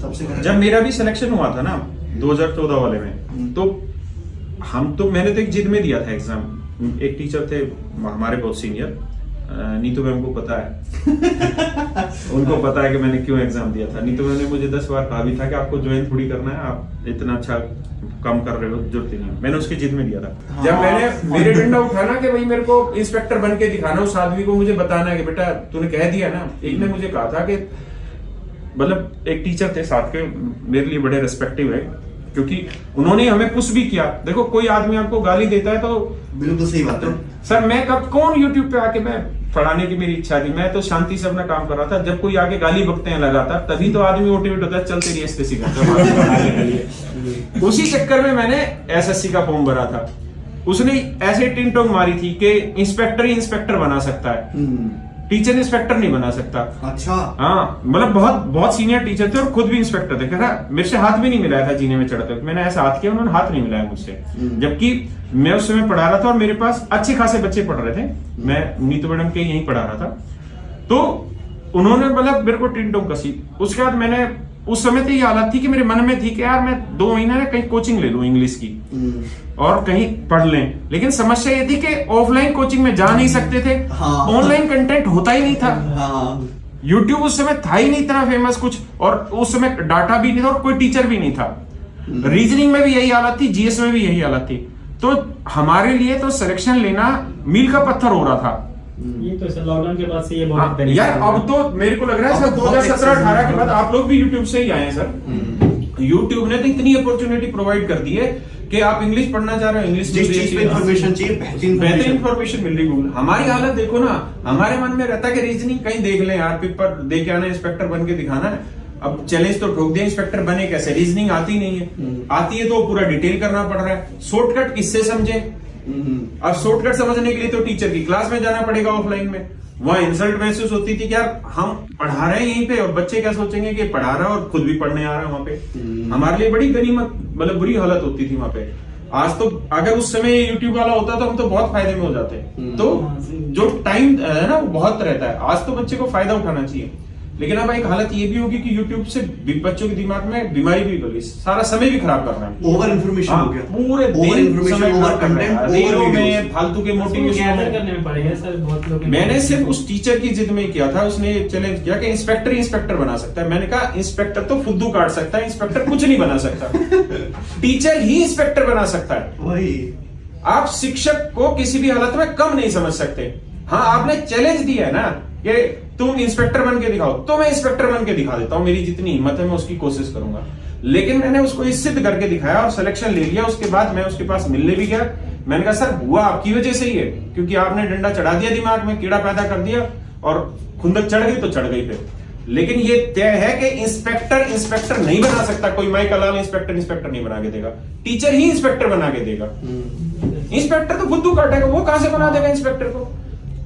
सबसे जब मेरा भी सिलेक्शन हुआ था ना 2014 वाले में, तो मैंने तो एक जिद में दिया था एग्जाम। एक टीचर थे हमारे बहुत सीनियर, नीतू मैम को पता है उनको पता है कि मैंने क्यों एग्जाम दिया था। नीतू मैम ने मुझे 10 बार कहा भी था कि आपको ज्वाइन थोड़ी करना है, आप इतना अच्छा काम कर रहे हो, जरूरत ही नहीं। मैंने उसकी जिद में दिया था। जब मैंने मेरे डंडा उठाना कि भाई मेरे को इंस्पेक्टर बन के दिखाना, उस आदमी को मुझे बताना है कि बेटा तूने कह दिया ना। एक ने मुझे कहा था कि मतलब एक टीचर थे साथ के, मेरे लिए बड़े रिस्पेक्टिव है, क्योंकि उन्होंने हमें पुश भी किया। देखो कोई आदमी आपको गाली देता है तो बिल्कुल सही बात है सर। मैं कौन यूट्यूब पे आके, मैं पढ़ाने की मेरी इच्छा थी, मैं तो शांति से अपना काम कर रहा था। जब कोई आके गाली बकते हैं लगातार, तभी तो आदमी मोटिवेट होता है, चल तेरी एसएससी कर। उसी चक्कर में मैंने एसएससी का फॉर्म भरा था। उसने ऐसे टिंटोंग मारी थी कि इंस्पेक्टर ही इंस्पेक्टर बना सकता है, टीचर इंस्पेक्टर नहीं बना सकता। अच्छा। हाँ, मतलब बहुत सीनियर टीचर थे और खुद भी इंस्पेक्टर थे। कहा मेरे से हाथ भी नहीं मिलाया था जीने में चढ़ते वक्त। मैंने ऐसा हाथ किया, उन्होंने हाथ नहीं मिलाया मुझसे, जबकि मैं उस समय पढ़ा रहा था और मेरे पास अच्छे खासे बच्चे पढ़ रहे थे। मैं नीतू मैडम के यहीं पढ़ा रहा था, तो उन्होंने मतलब मेरे को टिंटों कसी। उसके बाद मैंने, उस समय तो ये हालत थी कि मेरे मन में थी कि यार मैं 2 महीने में कहीं कोचिंग ले लूं इंग्लिश की और कहीं पढ़ लें। लेकिन समस्या ये थी कि ऑफलाइन कोचिंग में जा नहीं सकते थे, ऑनलाइन कंटेंट होता ही नहीं था। यूट्यूब उस समय था ही नहीं इतना फेमस कुछ, और उस समय डाटा भी नहीं था और कोई टीचर भी नहीं था। रीजनिंग में भी यही हालत थी, जीएस में भी यही हालत थी। तो हमारे लिए तो सिलेक्शन लेना मील का पत्थर हो रहा था। ये तो लॉकडाउन के बाद से ये बहुत यार अब तो मेरे को लग रहा है सर 2017-18 के बाद आप लोग भी यूट्यूब से ही आए हैं सर। यूट्यूब ने तो इतनी अपॉर्चुनिटी प्रोवाइड कर दी है कि आप इंग्लिश पढ़ना चाह रहे हो, इंग्लिश इन्फॉर्मेशन चाहिए, बेहतरीन इन्फॉर्मेशन मिल रही गूगल। हमारी हालत देखो ना, हमारे मन में रहता है कि रीजनिंग कहीं देख लें यार, पेपर दे के आना, इंस्पेक्टर बन के दिखाना है। अब चैलेंज तो ठोक दिया, इंस्पेक्टर बने कैसे, रीजनिंग आती नहीं है, आती है तो पूरा डिटेल करना पड़ रहा है। शॉर्टकट किससे समझे? अब शॉर्टकट समझने के लिए तो टीचर की क्लास में जाना पड़ेगा ऑफलाइन में। वहां इंसल्ट महसूस होती थी कि यार हम पढ़ा रहे हैं यहीं पे और बच्चे क्या सोचेंगे कि पढ़ा रहा है और खुद भी पढ़ने आ रहा है वहां पे। हमारे लिए बड़ी गनीमत, मतलब बुरी हालत होती थी वहां पे। आज तो अगर उस समय यूट्यूब वाला होता तो हम तो बहुत फायदे में हो जाते। तो जो टाइम है ना वो बहुत रहता है। आज तो बच्चे को फायदा उठाना चाहिए, लेकिन अब एक हालत ये भी होगी कि यूट्यूब से बच्चों के दिमाग में बीमारी भी होगी, सारा समय भी खराब कर रहा है। ओवर इन्फॉर्मेशन हो गया, पूरे दिन समय ओवर कंटेंट, रीलों में फालतू के मोटिवेशन करने में पड़ेगा सर बहुत लोग। मैंने सिर्फ उस टीचर की जिद में किया था, उसने चैलेंज किया कि इंस्पेक्टर ही इंस्पेक्टर बना सकता है। मैंने कहा इंस्पेक्टर तो फुद्दू काट सकता है, इंस्पेक्टर कुछ नहीं बना सकता। टीचर ही इंस्पेक्टर बना सकता है। वही, आप शिक्षक को किसी भी हालत में कम नहीं समझ सकते। हाँ, आपने चैलेंज दिया है ना कि तुम इंस्पेक्टर बन के दिखाओ, तो मैं इंस्पेक्टर बन के दिखा देता हूं, मेरी जितनी हिम्मत है मैं उसकी कोशिश करूंगा। लेकिन मैंने उसको सिद्ध करके दिखाया और सिलेक्शन ले लिया। उसके बाद मैं उसके पास मिलने भी गया। मैंने कहा सर हुआ आपकी वजह से ही है, क्योंकि आपने डंडा चढ़ा दिया, दिमाग में कीड़ा पैदा कर दिया और खुंदक चढ़ गई तो चढ़ गई फिर। लेकिन ये तय है कि इंस्पेक्टर इंस्पेक्टर नहीं बना सकता कोई। माइकल लाल इंस्पेक्टर इंस्पेक्टर नहीं बना के देगा, टीचर ही इंस्पेक्टर बना के देगा। इंस्पेक्टर तो फुद्दू काटेगा, वो कहां से बना देगा इंस्पेक्टर को?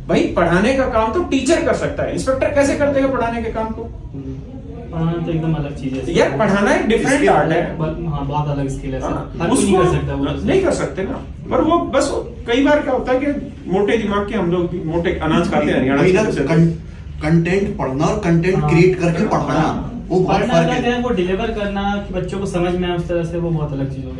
भाई पढ़ाने का काम तो टीचर कर सकता है, इंस्पेक्टर कैसे कर देगा पढ़ाने के काम को? पढ़ाना तो एकदम अलग चीज है यार, पढ़ाना एक डिफरेंट आर्ट है। हाँ, बहुत अलग स्किल है सर, हर उसको कोई नहीं कर सकता वो। नहीं कर सकते ना, पर वो बस कई बार क्या होता है कि मोटे दिमाग के हम लोग मोटे अनाज खाते हैं हरियाणा। कंटेंट पढ़ना और कंटेंट क्रिएट करके पढ़ाना, वो बहुत फर्क है। वो डिलीवर करना कि बच्चों को समझ में आए उस तरह से, वो बहुत अलग चीज हो गई।